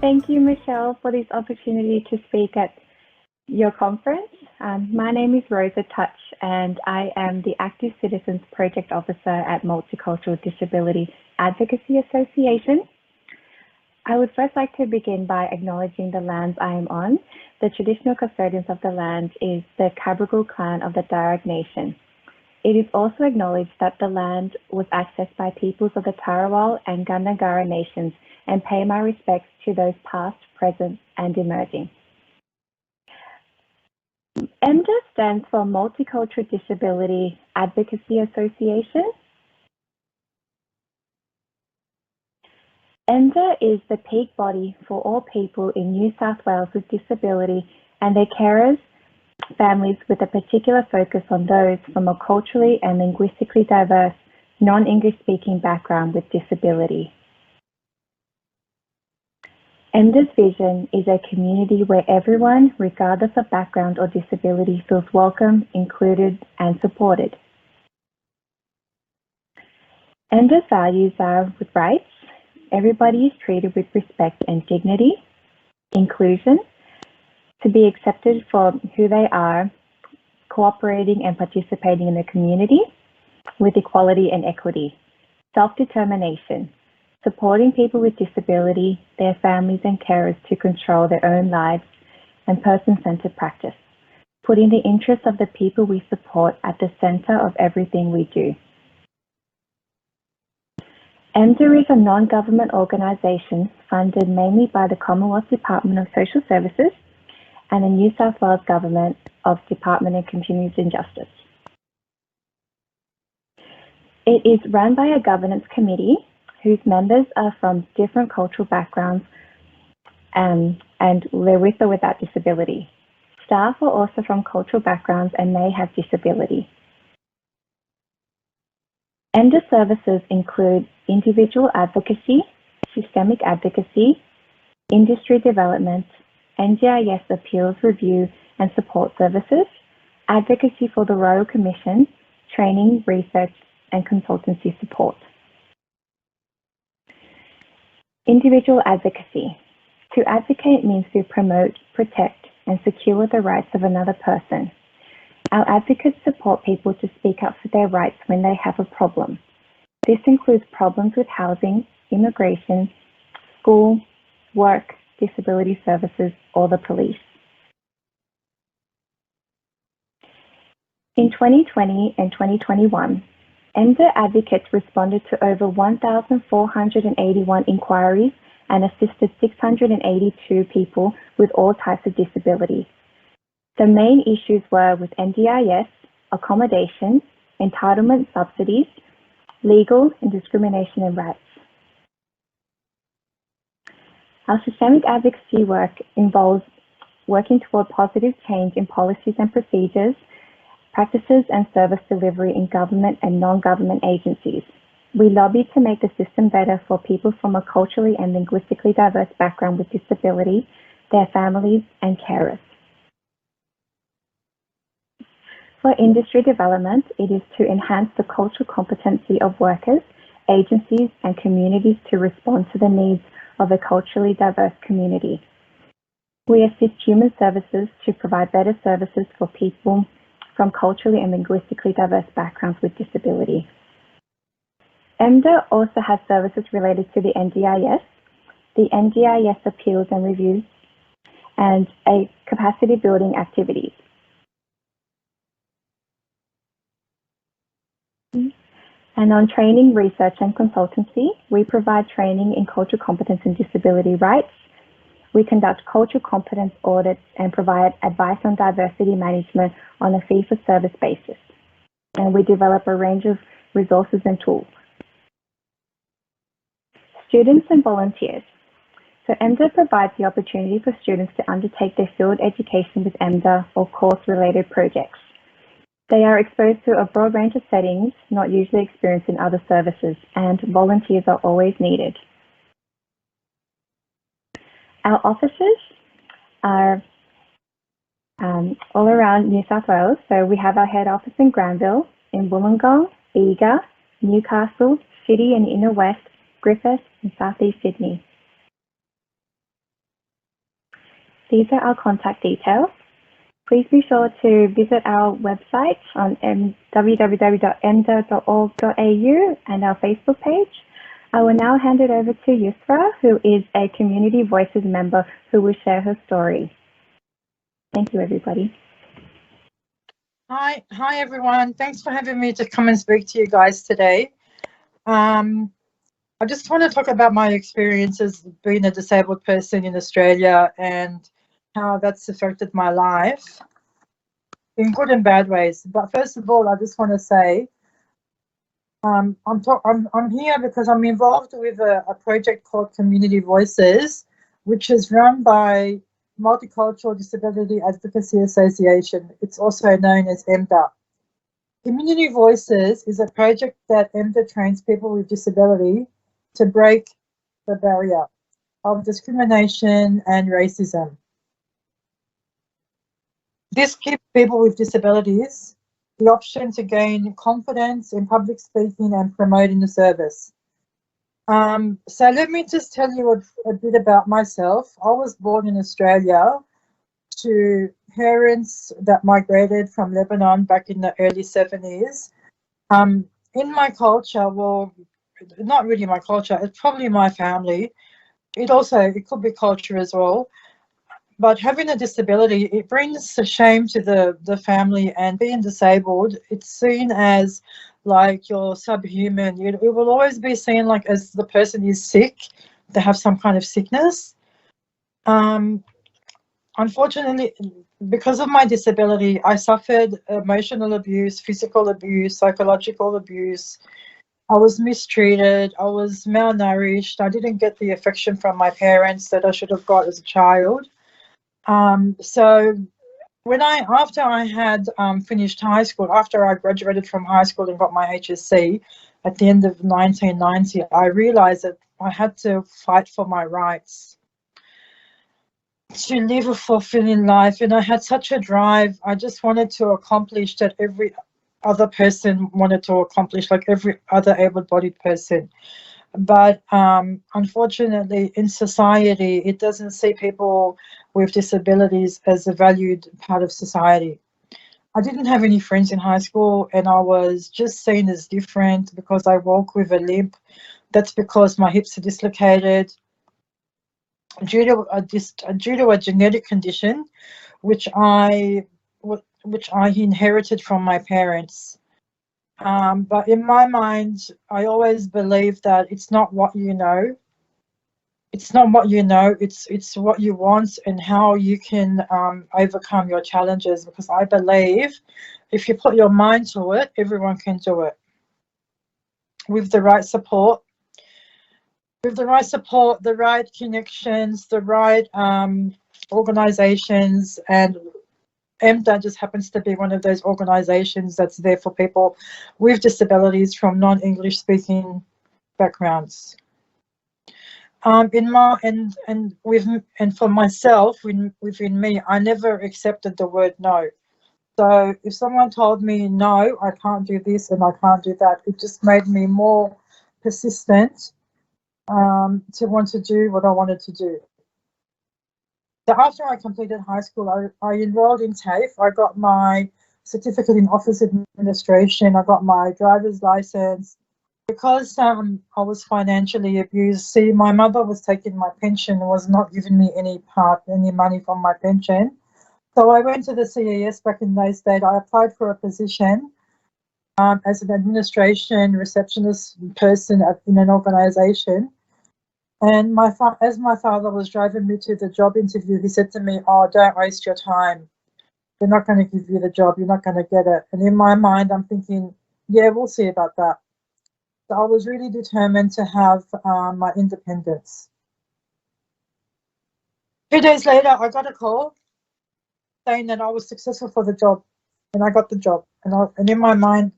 Thank you, Michelle, for this opportunity to speak at your conference. My name is Rosa Touch, and I am the Active Citizens Project Officer at Multicultural Disability Advocacy Association. I would first like to begin by acknowledging the lands I am on. The traditional custodians of the land is the Cabral clan of the Darug Nation. It is also acknowledged that the land was accessed by peoples of the Tarawal and Gundungurra nations, and pay my respects to those past, present, and emerging. MDA stands for Multicultural Disability Advocacy Association. MDA is the peak body for all people in New South Wales with disability and their carers, families, with a particular focus on those from a culturally and linguistically diverse, non-English speaking background with disability. MDA's vision is a community where everyone, regardless of background or disability, feels welcome, included, and supported. MDA's values are with rights. Everybody is treated with respect and dignity, inclusion, to be accepted for who they are, cooperating and participating in the community, with equality and equity, self-determination, supporting people with disability, their families and carers to control their own lives, and person-centered practice, putting the interests of the people we support at the center of everything we do. MDA is a non-government organisation funded mainly by the Commonwealth Department of Social Services and the New South Wales Government of Department of Community and Justice. It is run by a governance committee whose members are from different cultural backgrounds and they're with or without disability. Staff are also from cultural backgrounds and may have disability. MDA services include individual advocacy, systemic advocacy, industry development, NDIS appeals review and support services, advocacy for the Royal Commission, training, research, and consultancy support. Individual advocacy. To advocate means to promote, protect, and secure the rights of another person. Our advocates support people to speak up for their rights when they have a problem. This includes problems with housing, immigration, school, work, disability services, or the police. In 2020 and 2021, MDA advocates responded to over 1,481 inquiries and assisted 682 people with all types of disability. The main issues were with NDIS, accommodation, entitlement subsidies, legal and discrimination and rights. Our systemic advocacy work involves working toward positive change in policies and procedures, practices and service delivery in government and non-government agencies. We lobby to make the system better for people from a culturally and linguistically diverse background with disability, their families, and carers. For industry development, it is to enhance the cultural competency of workers, agencies, and communities to respond to the needs of a culturally diverse community. We assist human services to provide better services for people from culturally and linguistically diverse backgrounds with disability. MDA also has services related to the NDIS appeals and reviews, and a capacity building activities. And on training, research and consultancy, we provide training in cultural competence and disability rights. We conduct cultural competence audits and provide advice on diversity management on a fee-for-service basis. And we develop a range of resources and tools. Students and volunteers. So MDA provides the opportunity for students to undertake their field education with MDA or course-related projects. They are exposed to a broad range of settings not usually experienced in other services, and volunteers are always needed. Our offices are all around New South Wales. So we have our head office in Granville, in Wollongong, Bega, Newcastle, City and Inner West, Griffith, and Southeast Sydney. these are our contact details. Please be sure to visit our website on www.mda.org.au and our Facebook page. I will now hand it over to Yussra, who is a Community Voices member who will share her story. Thank you, everybody. Hi everyone. Thanks for having me to come and speak to you guys today. I just want to talk about my experiences being a disabled person in Australia and how that's affected my life in good and bad ways. But first of all, I just want to say I'm here because I'm involved with a project called Community Voices, which is run by Multicultural Disability Advocacy Association. It's also known as MDAA. Community Voices is a project that MDAA trains people with disability to break the barrier of discrimination and racism. This gives people with disabilities the option to gain confidence in public speaking and promoting the service. So let me just tell you a bit about myself. I was born in Australia to parents that migrated from Lebanon back in the early 70s. In my culture, well, not really my culture, it's probably my family. It could be culture as well. But having a disability, it brings a shame to the family, and being disabled, it's seen as like you're subhuman. It will always be seen like as the person is sick, they have some kind of sickness. Unfortunately, because of my disability, I suffered emotional abuse, physical abuse, psychological abuse. I was mistreated, I was malnourished, I didn't get the affection from my parents that I should have got as a child. So after I had finished high school, after I graduated from high school and got my HSC at the end of 1990, I realized that I had to fight for my rights to live a fulfilling life. And I had such a drive. I just wanted to accomplish that every other person wanted to accomplish, like every other able-bodied person. But unfortunately, in society, it doesn't see people with disabilities as a valued part of society. I didn't have any friends in high school, and I was just seen as different because I walk with a limp. That's because my hips are dislocated due to a genetic condition, which I inherited from my parents. But in my mind, I always believe that it's not what you know. It's not what you know, it's what you want and how you can overcome your challenges, because I believe if you put your mind to it, everyone can do it. With the right support, the right connections, the right organisations, and MDAA just happens to be one of those organisations that's there for people with disabilities from non-English speaking backgrounds. For myself, within me, I never accepted the word no. So if someone told me no, I can't do this and I can't do that, it just made me more persistent to want to do what I wanted to do. So after I completed high school, I enrolled in TAFE. I got my certificate in office administration. I got my driver's license. Because I was financially abused. See, my mother was taking my pension and was not giving me any money from my pension. So I went to the CES back in those days. I applied for a position as an administration receptionist person in an organisation. And as my father was driving me to the job interview, he said to me, "Oh, don't waste your time. They're not going to give you the job. You're not going to get it." And in my mind, I'm thinking, yeah, we'll see about that. So I was really determined to have my independence. 2 days later, I got a call saying that I was successful for the job, and I got the job. And in my mind,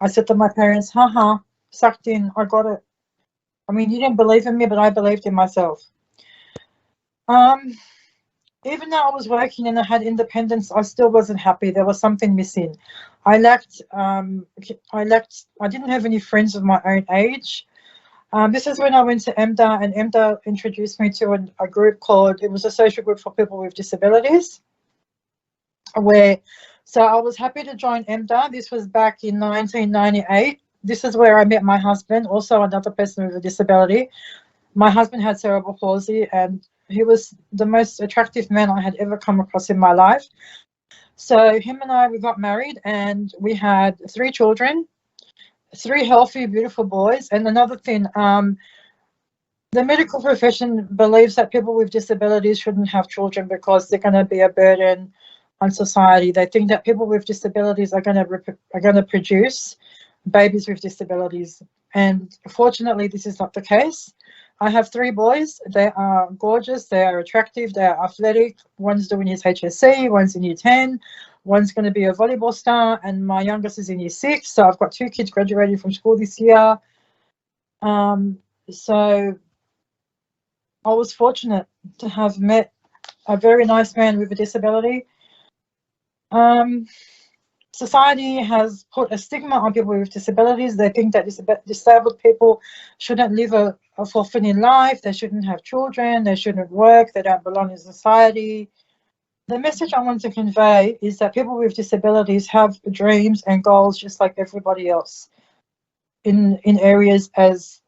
I said to my parents, haha, sucked in, I got it. I mean, you didn't believe in me, but I believed in myself. Even though I was working and I had independence, I still wasn't happy. There was something missing. I didn't have any friends of my own age. This is when I went to MDAA, and MDAA introduced me to a group it was a social group for people with disabilities. So I was happy to join MDAA. This was back in 1998. This is where I met my husband, also another person with a disability. My husband had cerebral palsy, and he was the most attractive man I had ever come across in my life. So him and I, we got married, and we had 3 children, 3 healthy, beautiful boys. And another thing, the medical profession believes that people with disabilities shouldn't have children because they're going to be a burden on society. They think that people with disabilities are going to produce babies with disabilities, and fortunately, this is not the case. I have 3 boys. They are gorgeous. They are attractive. They are athletic. One's doing his HSC. One's in year 10. One's going to be a volleyball star, and my youngest is in year 6. So I've got 2 kids graduating from school this year. So I was fortunate to have met a very nice man with a disability. Society has put a stigma on people with disabilities. They think that disabled people shouldn't live a fulfilling life. They shouldn't have children. They shouldn't work. They don't belong in society. The message I want to convey is that people with disabilities have dreams and goals just like everybody else in areas as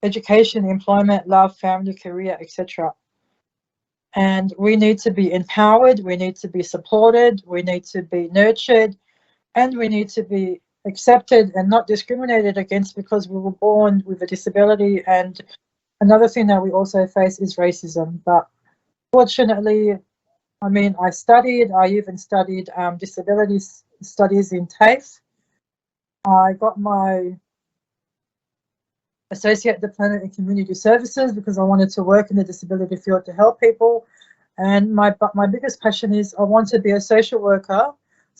education, employment, love, family, career, etc. And we need to be empowered. We need to be supported. We need to be nurtured. And we need to be accepted and not discriminated against because we were born with a disability. And another thing that we also face is racism. But fortunately, I mean, I even studied disability studies in TAFE. I got my associate diploma in community services because I wanted to work in the disability field to help people. And my biggest passion is I want to be a social worker.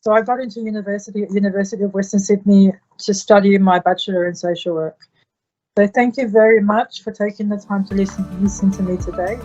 So I got into University of Western Sydney to study my Bachelor in Social Work. So thank you very much for taking the time to listen to me today.